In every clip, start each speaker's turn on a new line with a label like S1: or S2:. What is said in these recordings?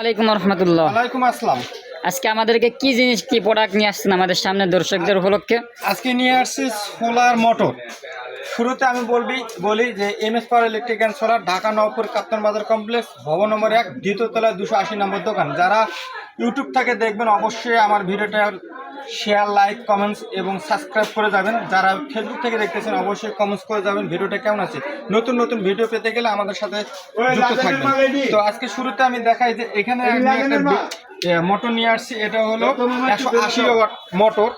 S1: আলাইকুম রহমতুল্লাহ।
S2: ওয়ালাইকুম আসসালাম।
S1: আজকে আমাদেরকে কি জিনিস কি প্রোডাক্ট নিয়ে আসছেন আমাদের সামনে দর্শকদের উপলক্ষে?
S2: আজকে নিয়ে আসছি সোলার মোটর। শুরুতে আমি বলি যে MS power electric and solar, Dhaka Nawabpur Kaptan Bazar complex, ভবন নম্বর 1, দ্বিতীয় তলায় 280 নম্বর দোকান। যারা ইউটিউব থেকে দেখবেন অবশ্যই আমার ভিডিওটা শেয়ার, লাইক, কমেন্টস এবং সাবস্ক্রাইব করে যাবেন। যারা ফেসবুক থেকে দেখতেছেন অবশ্যই কমেন্টস করে যাবেন ভিডিওটা কেমন আছে। নতুন নতুন ভিডিও পেতে গেলে আমাদের সাথে যুক্ত থাকবেন। তো আজকে শুরুতে আমি দেখাই যে এখানে আমি একটা মোটর নিয়ে আসছি। এটা হলো 180 ওয়াট মোটর,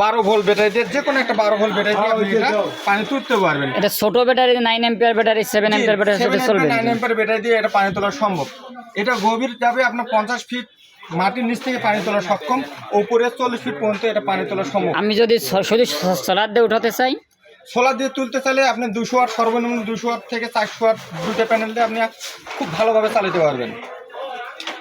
S2: 12 ভোল্ট ব্যাটারি দিয়ে, যে কোনো একটা 12 ভোল্ট ব্যাটারি দিয়ে আপনি এটা পানি তুলতে পারবেন।
S1: এটা ছোট battery 9 ampere battery, 7 ampere battery সাথে চলবে।
S2: 9 অ্যাম্পিয়ার ব্যাটারি দিয়ে এটা পানি তোলা সম্ভব। এটা গভীর যাবে আপনার 50 ফিট মাটির নিচ থেকে পানি তোলা সক্ষম, উপরে 40 ফিট পর্যন্ত এটা পানি তোলা সম্ভব।
S1: আমি যদি শুধু সোলার দিয়ে উঠাতে চাই,
S2: সোলার দিয়ে তুলতে চাইলে আপনি 200 ওয়াট, সর্বনিম্ন 200 ওয়াট থেকে 400 ওয়াট দুটো প্যানেল দিয়ে আপনি খুব ভালোভাবে চালাতে পারবেন।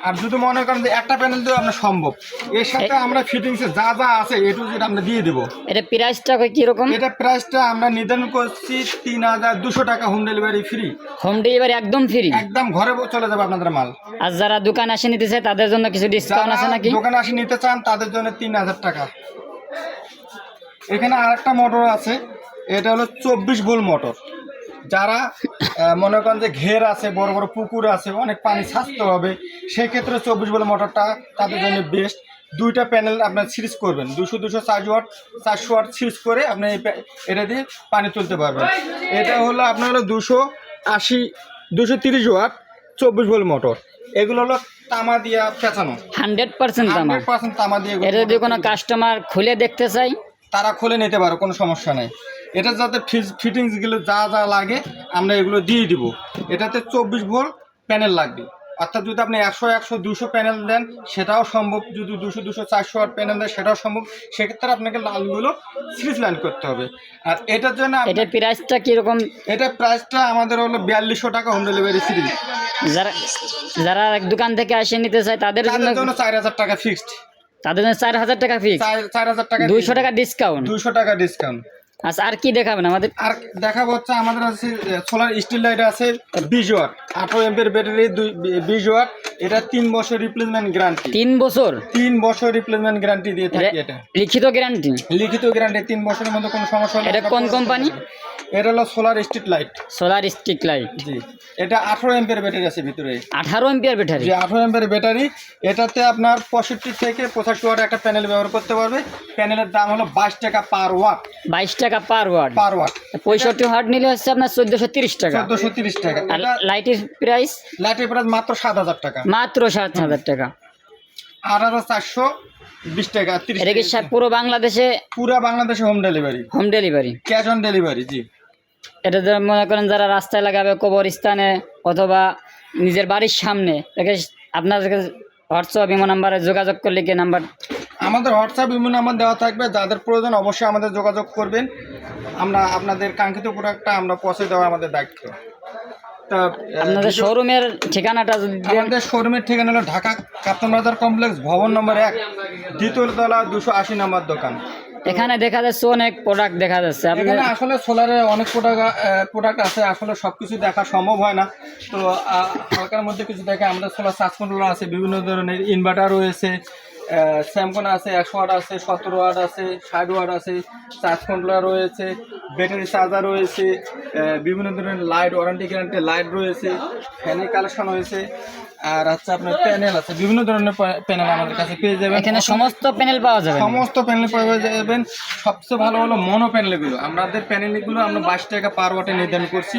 S2: আর যদি মনে করেন যে একটা প্যানেল দিয়ে আপনার সম্ভব, এর সাথে আমরা ফিটিংসে যা যা আছে এ টু জেড আমরা দিয়ে দেবো।
S1: এটা প্রাইসটা কিরকম?
S2: এটা প্রাইসটা আমরা নির্ধারণ করছি 3200 টাকা, home delivery free.
S1: Home delivery একদম ফ্রি,
S2: একদম ঘরে চলে যাবে আপনাদের মাল।
S1: আর যারা দোকান আসে নিতে চায় তাদের জন্য কিছু ডিসকাউন্ট আছে নাকি?
S2: দোকানে আসে নিতে চান তাদের জন্য 3000 টাকা। এখানে আরেকটা মোটর আছে, এটা হলো 24 ভোল্ট মোটর। যারা মনে করেন যে ঘের আছে, বড় বড় পুকুর আছে, অনেক পানি ছাড়তে হবে, সেই ক্ষেত্রে 24 ভোল্ট মোটরটা তাদের জন্য বেস্ট। দুইটা প্যানেল আপনার সিরিজ করবেন, 200 400 ওয়াট সিরিজ করে আপনি এটা দিয়ে পানি তুলতে পারবেন। এটা হলো আপনার হলো 230 ওয়াট 24 ভোল্ট মোটর। এগুলো হলো তামা দিয়া পেঁচানো,
S1: 100% তামা।
S2: 100% তামা দিয়ে।
S1: এটা যদি কোনো কাস্টমার খুলে দেখতে চাই
S2: তারা খুলে নিতে পারে, কোনো সমস্যা নেই। এটা যাতে ফিটিংসগুলো যা যা লাগে আমরা এগুলো দিয়ে দিব। এটাতে 24 ভোল্ট প্যানেল লাগবে, অর্থাৎ যদি আপনি 100 200 প্যানেল দেন সেটাও সম্ভব, যদি 200 400 ওয়াট প্যানেল দেন সেটাও সম্ভব। সেক্ষেত্রে আপনাকে লাইনগুলো সিরিজ লাইন করতে হবে। আর এটার জন্য
S1: এটা প্রাইসটা কীরকম?
S2: এটা প্রাইসটা আমাদের হলো 4200 টাকা, হোম ডেলিভারি ফ্রি।
S1: যারা এক দোকান থেকে আসে নিতে চায় তাদের জন্য
S2: 4000 টাকা ফিক্সড।
S1: তাদের জন্য 4000 টাকা ফিক্স,
S2: 4000 টাকা,
S1: 200 টাকা ডিসকাউন্ট।
S2: 200 টাকা ডিসকাউন্ট।
S1: আচ্ছা, আর কি দেখাবেন আমাদের?
S2: আর দেখাবো হচ্ছে আমাদের আছে সোলার স্টিল লাইট আছে 20 ওয়াট, 18 এমপির ব্যাটারি 20 ওয়াট। এটা 3 বছর রিপ্লেসমেন্ট গ্যারান্টি।
S1: 3
S2: বছর রিপ্লেসমেন্ট গ্যারান্টি দিয়ে থাকি। এটা
S1: লিখিত গ্যারান্টি? লিখিত
S2: গ্যারান্টি 3 বছরের মধ্যে কোনো সমস্যা হবে।
S1: এটা কোন কোম্পানি?
S2: এটা হলো solar street light.
S1: Solar street light,
S2: জি। এটা 18 এমপির ব্যাটারি আছে ভিতরে।
S1: 18 এমপিয়ার ব্যাটারি?
S2: জি, 18 এমপির ব্যাটারি। এটাতে আপনার 65 থেকে 85 ওয়াট একটা প্যানেল ব্যবহার করতে পারবে। প্যানেলের দাম হলো 22 টাকা পার ওয়াট।
S1: 22 টাকা পার ওয়াট। 65 ওয়াট নিলে হচ্ছে আপনার 1430 টাকা।
S2: 1430 টাকা।
S1: আর লাইটের প্রাইস?
S2: লাইটের প্রাইস মাত্র 7000 টাকা।
S1: মাত্র 7000 টাকা।
S2: 8420 টাকা।
S1: এটা কি পুরো বাংলাদেশে?
S2: পুরো বাংলাদেশে home delivery.
S1: Home delivery,
S2: cash on delivery. জি।
S1: এটা মনে করেন যারা রাস্তায় লাগাবে, কবরস্থানে অথবা নিজের বাড়ির সামনে, আপনাদেরকে হোয়াটসঅ্যাপ ইমো নাম্বারে যোগাযোগ করলে কি নাম্বার?
S2: আমাদের হোয়াটসঅ্যাপ ইমো নাম্বার দেওয়া থাকবে। যাদের প্রয়োজন অবশ্যই আমাদের যোগাযোগ করবেন। আমরা আপনাদের কাঙ্ক্ষিত প্রোডাক্টটা আমরা পৌঁছে দেওয়া আমাদের দায়িত্ব।
S1: আপনাদের শোরুমের ঠিকানাটা?
S2: আমাদের শোরুমের ঠিকানা হলো ঢাকা কাপ্তান বাজার কমপ্লেক্স, ভবন নম্বর 1, দ্বিতীয় তলা, 280 নম্বর দোকান।
S1: এখানে দেখা যাচ্ছে অনেক প্রোডাক্ট দেখা যাচ্ছে।
S2: এখানে আসলে সোলারের অনেক প্রোডাক্ট আছে, আসলে সব কিছু দেখা সম্ভব হয় না। তো হালকার মধ্যে কিছু দেখে আমাদের সোলার চার্জ কন্ট্রোলার আছে, বিভিন্ন ধরনের ইনভার্টার রয়েছে, স্যামসং আছে, 100 ওয়াট আছে, 17 ওয়াট আছে, 60 ওয়াট আছে, চার্জ কন্ট্রোলার রয়েছে, ব্যাটারি চার্জার রয়েছে, বিভিন্ন ধরনের লাইট, ওয়ারেন্টি গ্যারান্টি লাইট রয়েছে, ফ্যানের কালেকশন হয়েছে, আর হচ্ছে আপনার প্যানেল আছে, বিভিন্ন ধরনের প্যানেল আমাদের কাছে পেয়ে যাবেন।
S1: এখানে সমস্ত প্যানেল পাওয়া যাবে?
S2: সমস্ত প্যানেল পাওয়া যাবেন। সবচেয়ে ভালো হলো মনো প্যানেলগুলো। আমাদের প্যানেলগুলো আমরা 22 টাকা পার ওয়াটে নির্ধারণ করছি।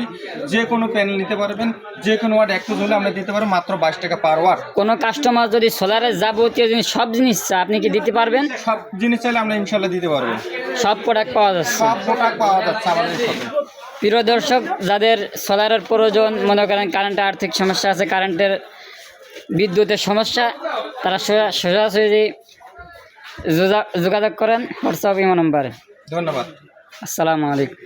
S2: যে কোনো প্যানেল নিতে পারবেন, যে কোনো ওয়াট একটু হলে আমরা দিতে পারবো মাত্র 22 টাকা পার ওয়াট।
S1: কোনো কাস্টমার যদি সোলারের যাবতীয় জিনিস, সব জিনিস চায়, আপনি কি দিতে পারবেন?
S2: সব জিনিস চাইলে আমরা ইনশাল্লাহ দিতে পারবো।
S1: সব প্রোডাক্ট পাওয়া যাচ্ছে?
S2: সব প্রোডাক্ট পাওয়া যাচ্ছে আমাদের সাথে।
S1: প্রিয় দর্শক, যাদের সোলারের প্রয়োজন, মনে করেন কারেন্টের আর্থিক সমস্যা আছে, কারেন্টের বিদ্যুতের সমস্যা, তারা সোজাসুজি যোগাযোগ করেন হোয়াটসঅ্যাপ ইমো নম্বরে।
S2: ধন্যবাদ।
S1: আসসালামু আলাইকুম।